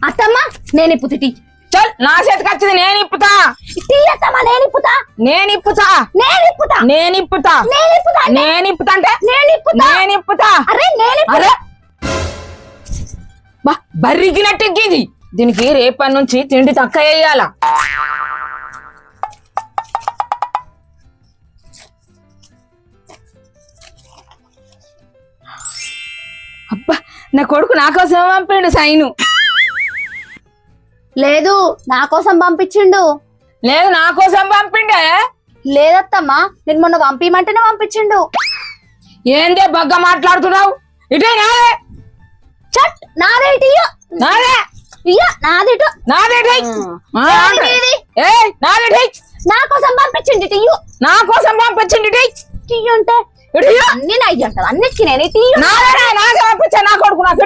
అత్తమ్మ నేను ఇప్పుతా టీ. చల్ నా చేతికి వచ్చింది నేను ఇప్పుతా. టీ అత్తమ్మ నేను ఇప్పుతా. నేను ఇప్పుతా. నేను ఇప్పుతా. నేను ఇప్పుతా. నేను ఇప్పుతా. నేను ఇప్పుతా అంటే నేను ఇప్పుతా. నేను ఇప్పుతా. అరే నేను అరే బా బర్రికినట్టు ఎక్కింది. దీనికి రేపటి నుంచి తిండి తక్కువ వేయాల. అబ్బా నా కొడుకు నా కోసం పంపిండు సైను. లేదు నా కోసం పంపించిండు. లేదు నా కోసం పంపిండే. లేదత్తమ్మా నేను మొన్న పంపించమంటేనే పంపించిండు. ఏందే బగ్గ మాట్లాడుతున్నావు? ఇటే నాదే. చట్ నాదే ఇయ్యో. నాదే ఇయ్యో నాదిటు. నాదే నా కోసం పంపించింది టీయు. నా కోసం పంపించింది టీయు అంటే అన్ని నా అంటారు. అన్నిటికీ నేను టీయు నాదే పంపించా. నా కొడుకు నాకు